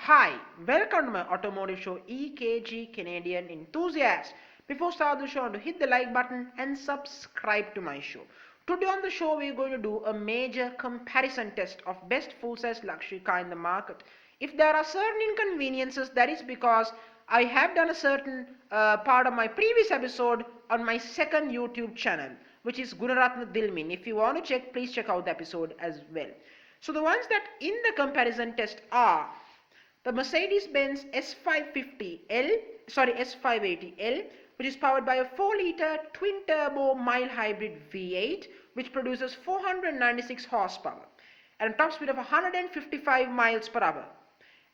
Hi, welcome to my automotive show EKG Canadian Enthusiast. Before start the show, to hit the like button and subscribe to my show. Today on the show, we're going to do a major comparison test of best full-size luxury car in the market. If there are certain inconveniences, that is because I have done a certain part of my previous episode on my second YouTube channel, which is Gunaratna Dilmin. If you want to check, please check out the episode as well. So the ones that in the comparison test are the Mercedes-Benz S580L, which is powered by a 4-liter twin-turbo mild hybrid V8, which produces 496 horsepower and a top speed of 155 miles per hour,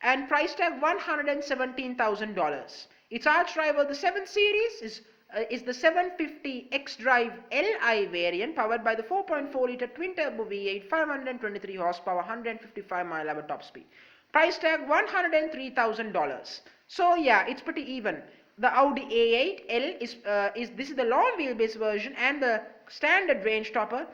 and price tag $117,000. Its arch rival, the 7 Series, is the 750 X-Drive Li variant, powered by the 4.4-liter twin-turbo V8, 523 horsepower, 155 mile per hour top speed. Price tag $103,000. So yeah, it's pretty even. The Audi A8L is the long wheelbase version, and the standard range topper,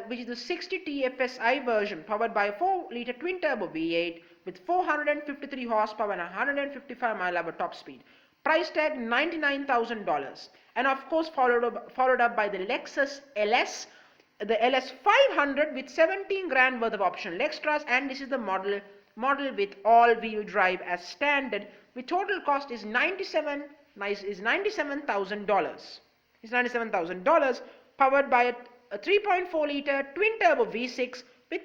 which is the 60 TFSI version, powered by a 4-liter twin-turbo V8 with 453 horsepower and 155 mile per hour top speed. Price tag $99,000, and of course followed up by the Lexus LS, the LS 500 with 17 grand worth of optional extras, and this is the model with all-wheel drive as standard, with total cost is $97,000. It's $97,000, powered by a 3.4-liter twin-turbo V6 with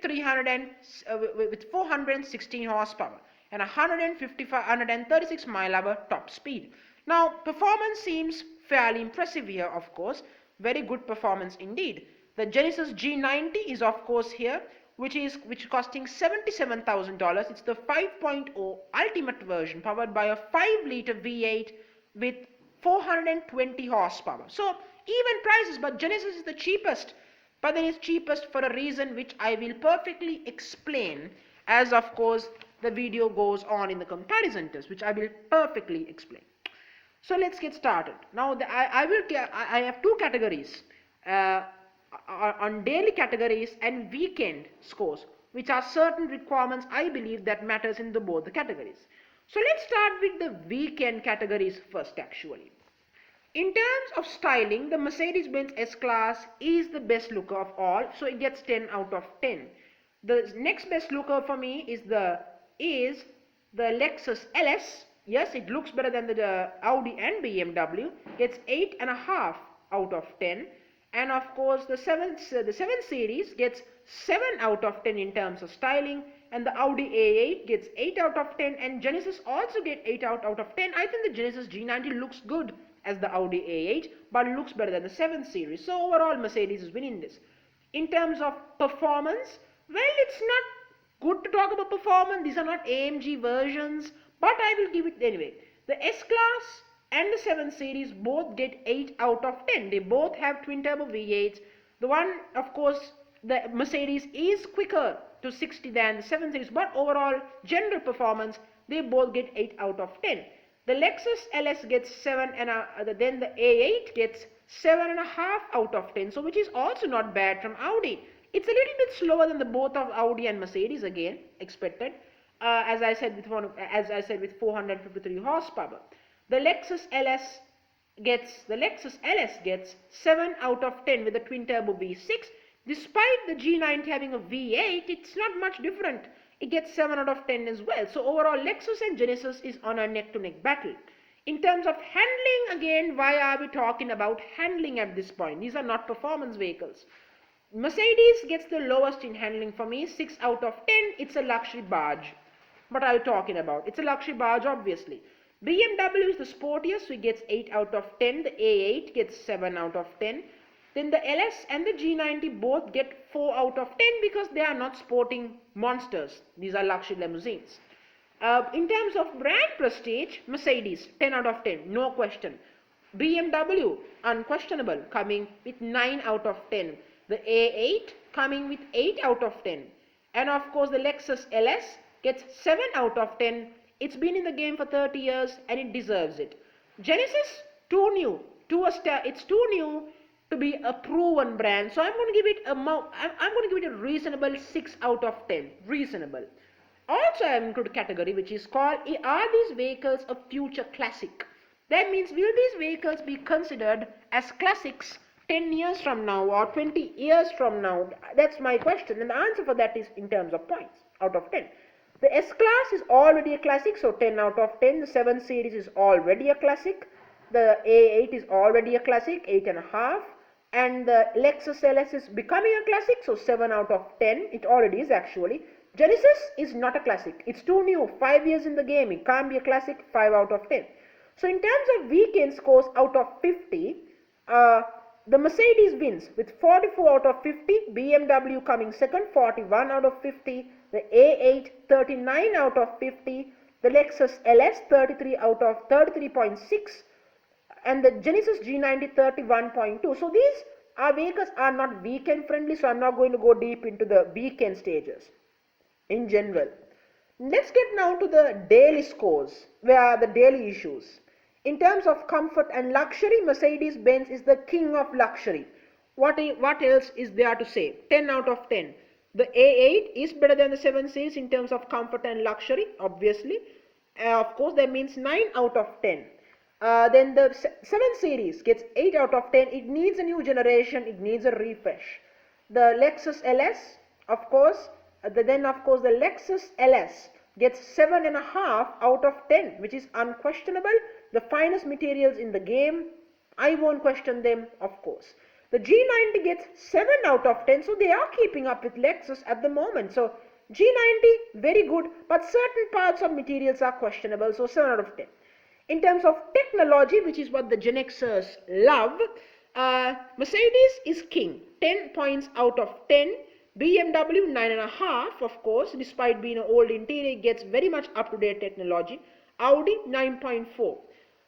416 horsepower and 136 mile per hour top speed. Now, performance seems fairly impressive here, of course. Very good performance indeed. The Genesis G90 is of course here, which is costing $77,000. It's the 5.0 ultimate version, powered by a 5-liter V8 with 420 horsepower. So even prices, but Genesis is the cheapest. But then it's cheapest for a reason which I will perfectly explain as of course the video goes on in the comparison test, which I will perfectly explain. So let's get started. Now I have two categories. On daily categories and weekend scores, which are certain requirements I believe that matters in both the categories. So let's start with the weekend categories first actually. In terms of styling, the Mercedes-Benz S-Class is the best looker of all, so it gets 10 out of 10. The next best looker for me is the Lexus LS. Yes, it looks better than the Audi and BMW. Gets 8.5 out of 10. And of course the 7 Series gets 7 out of 10 in terms of styling, and the Audi A8 gets 8 out of 10, and Genesis also get 8 out of 10. I think the Genesis G90 looks good as the Audi A8, but looks better than the 7 Series. So overall Mercedes is winning this. In terms of performance, well, it's not good to talk about performance. These are not AMG versions, but I will give it anyway. The S-Class and the 7 Series both get 8 out of 10. They both have twin-turbo V8s. The one, of course, the Mercedes is quicker to 60 than the 7 Series, but overall general performance, they both get 8 out of 10. The Lexus LS gets 7, and then the A8 gets 7.5 out of 10, so which is also not bad from Audi. It's a little bit slower than the both of Audi and Mercedes, again expected. As I said with 453 horsepower. The Lexus LS gets 7 out of 10 with the twin-turbo V6. Despite the G90 having a V8, it's not much different. It gets 7 out of 10 as well. So overall, Lexus and Genesis is on a neck-to-neck battle. In terms of handling, again, why are we talking about handling at this point? These are not performance vehicles. Mercedes gets the lowest in handling for me, 6 out of 10. It's a luxury barge. What are we talking about? It's a luxury barge, obviously. BMW is the sportiest, so it gets 8 out of 10. The A8 gets 7 out of 10. Then the LS and the G90 both get 4 out of 10 because they are not sporting monsters. These are luxury limousines. In terms of brand prestige, Mercedes 10 out of 10, no question. BMW, unquestionable, coming with 9 out of 10. The A8 coming with 8 out of 10. And of course the Lexus LS gets 7 out of 10. It's been in the game for 30 years and it deserves it. Genesis, too new. It's too new to be a proven brand. So I'm going to give it a reasonable 6 out of 10. Reasonable. also I have included a category which is called, are these vehicles a future classic? That means, will these vehicles be considered as classics 10 years from now or 20 years from now? That's my question, and the answer for that is in terms of points out of 10. The S-Class is already a classic, so 10 out of 10. The 7 Series is already a classic. The A8 is already a classic, 8.5. And the Lexus LS is becoming a classic, so 7 out of 10. It already is actually. Genesis is not a classic. It's too new, 5 years in the game. It can't be a classic, 5 out of 10. So in terms of weekend scores out of 50, the Mercedes wins with 44 out of 50, BMW coming second, 41 out of 50, the A8 39 out of 50, the Lexus LS 33 out of 33.6, and the Genesis G90 31.2. So these vehicles are not weekend friendly, so I'm not going to go deep into the weekend stages in general. Let's get now to the daily scores, where are the daily issues. In terms of comfort and luxury, Mercedes-Benz is the king of luxury. What else is there to say? 10 out of 10. The A8 is better than the 7 Series in terms of comfort and luxury, obviously. Of course, that means 9 out of 10. Then the 7 Series gets 8 out of 10. It needs a new generation. It needs a refresh. The Lexus LS, of course, the Lexus LS gets 7.5 out of 10, which is unquestionable. The finest materials in the game. I won't question them, of course. The G90 gets 7 out of 10, so they are keeping up with Lexus at the moment. So G90, very good, but certain parts of materials are questionable, so 7 out of 10. In terms of technology, which is what the Gen Xers love, Mercedes is king, 10 points out of 10. BMW 9.5, of course, despite being an old interior, it gets very much up-to-date technology. Audi 9.4.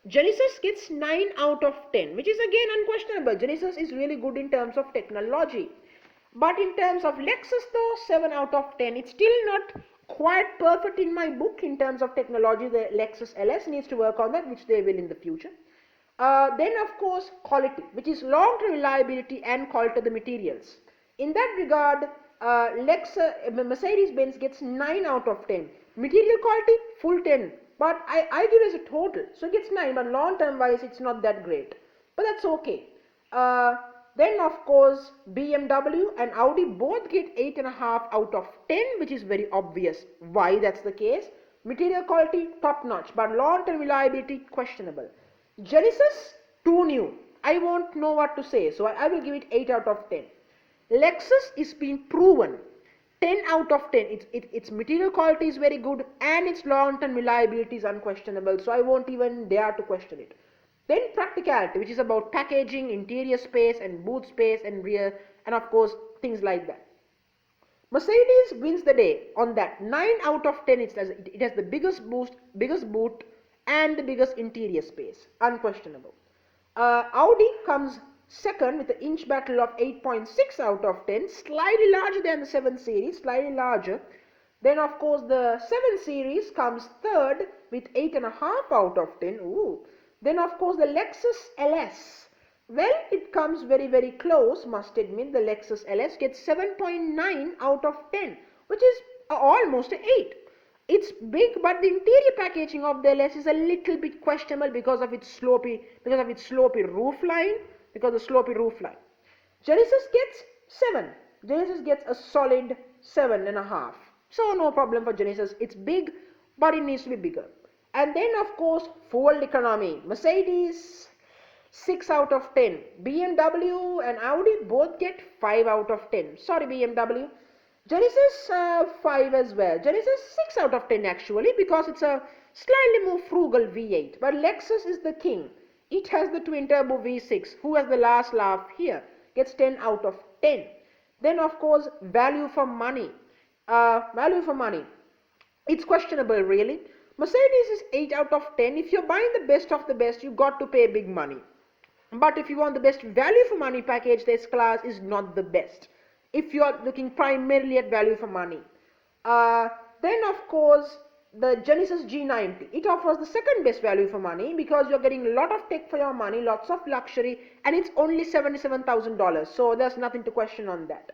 Genesis gets 9 out of 10, which is again unquestionable. Genesis is really good in terms of technology. But in terms of Lexus though, 7 out of 10. It's still not quite perfect in my book in terms of technology. The Lexus LS needs to work on that, which they will in the future. Then of course quality, which is long-term reliability and quality of the materials. In that regard, Mercedes-Benz gets 9 out of 10. Material quality, full 10. But I give it as a total. So it gets 9, but long-term wise, it's not that great. But that's okay. Then of course, BMW and Audi both get 8.5 out of 10, which is very obvious why that's the case. Material quality, top-notch, but long-term reliability, questionable. Genesis, too new. I won't know what to say, so I will give it 8 out of 10. Lexus is being proven 10 out of 10. Its material quality is very good and its long-term reliability is unquestionable, so I won't even dare to question it. Then practicality, which is about packaging, interior space and boot space and rear, and of course things like that. Mercedes wins the day on that. 9 out of 10. It has the biggest boot and the biggest interior space, unquestionable. Audi comes second with the inch battle of 8.6 out of 10, slightly larger than the 7 Series, slightly larger. Then of course the 7 Series comes third with 8.5 out of 10. Ooh. Then of course the Lexus LS. Well, it comes very, very close, must admit. The Lexus LS gets 7.9 out of 10, which is almost an 8. It's big, but the interior packaging of the LS is a little bit questionable because of its slopy roof line. Genesis gets 7. Genesis gets a solid 7.5. So no problem for Genesis. It's big, but it needs to be bigger. And then of course fuel economy. Mercedes 6 out of 10. BMW and Audi both get 5 out of 10. Sorry BMW. Genesis 5 as well. Genesis 6 out of 10 actually, because it's a slightly more frugal V8. But Lexus is the king. It has the twin turbo V6. Who has the last laugh here? Gets 10 out of 10. Then of course value for money. It's questionable really. Mercedes is 8 out of 10. If you're buying the best of the best, you got to pay big money. But if you want the best value for money package, this class is not the best. If you are looking primarily at value for money. Then of course the Genesis G90. It offers the second best value for money because you're getting a lot of tech for your money, lots of luxury, and it's only $77,000. So there's nothing to question on that.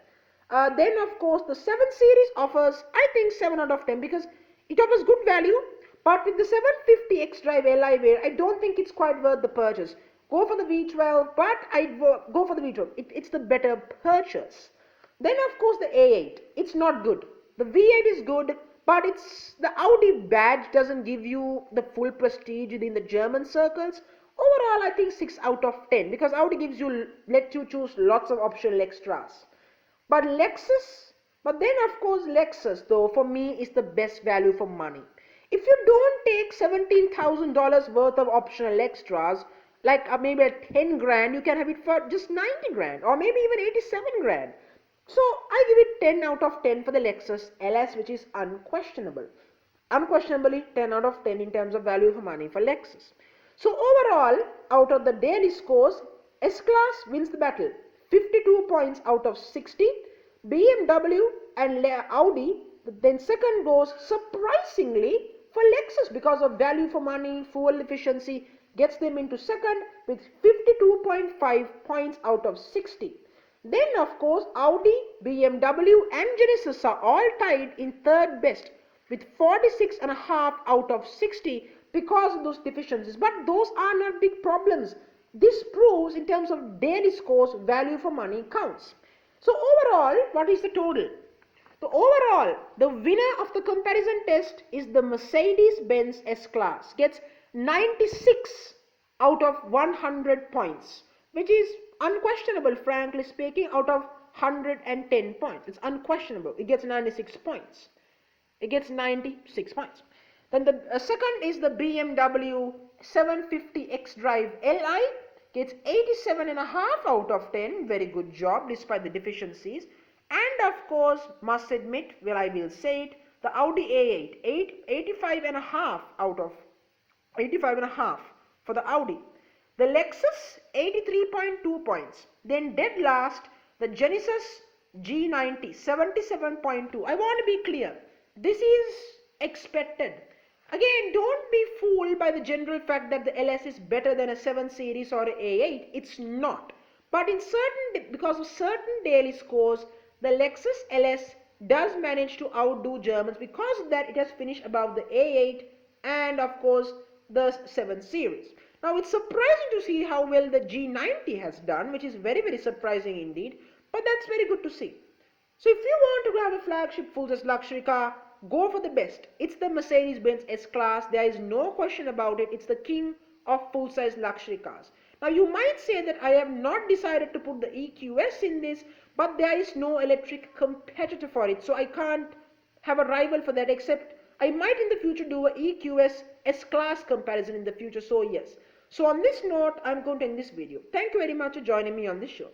Then of course the 7 series offers, I think, 7 out of 10 because it offers good value. But with the 750 X Drive Li wear, I don't think it's quite worth the purchase. Go for the V12, but I'd go for the V12. It's the better purchase. Then of course the A8, it's not good. The V8 is good, but it's the Audi badge doesn't give you the full prestige in the German circles. Overall, I think 6 out of 10 because Audi lets you choose lots of optional extras. But then of course Lexus though for me is the best value for money. If you don't take $17,000 worth of optional extras, like maybe at 10 grand, you can have it for just 90 grand or maybe even 87 grand. So I give it 10 out of 10 for the Lexus LS, which is unquestionable. Unquestionably 10 out of 10 in terms of value for money for Lexus. So overall, out of the daily scores, S-Class wins the battle. 52 points out of 60. BMW and Audi, then second goes surprisingly for Lexus because of value for money, fuel efficiency, gets them into second with 52.5 points out of 60. Then of course Audi, BMW and Genesis are all tied in third best with 46.5 out of 60 because of those deficiencies. But those are not big problems. This proves in terms of daily scores, value for money counts. So overall, what is the total? So overall, the winner of the comparison test is the Mercedes-Benz S-Class. Gets 96 out of 100 points, which is unquestionable, frankly speaking, out of 110 points. It's unquestionable. It gets 96 points. It gets 96 points. Then the second is the BMW 750 X Drive Li. Gets 87.5 out of 10. Very good job despite the deficiencies. And of course, must admit, well, I will say it, the Audi A8, 85.5 out of 85.5 for the Audi. The Lexus 83.2 points. Then dead last, the Genesis G90 77.2. I want to be clear. This is expected. Again, don't be fooled by the general fact that the LS is better than a 7 series or a A8. It's not. But because of certain daily scores, the Lexus LS does manage to outdo Germans. Because of that, it has finished above the A8 and of course the 7 series. Now it's surprising to see how well the G90 has done, which is very, very surprising indeed. But that's very good to see. So if you want to have a flagship full-size luxury car, go for the best. It's the Mercedes-Benz S-Class. There is no question about it. It's the king of full-size luxury cars. Now you might say that I have not decided to put the EQS in this, but there is no electric competitor for it. So I can't have a rival for that, except I might in the future do a EQS S-Class comparison in the future. So yes. So on this note, I'm going to end this video. Thank you very much for joining me on this show.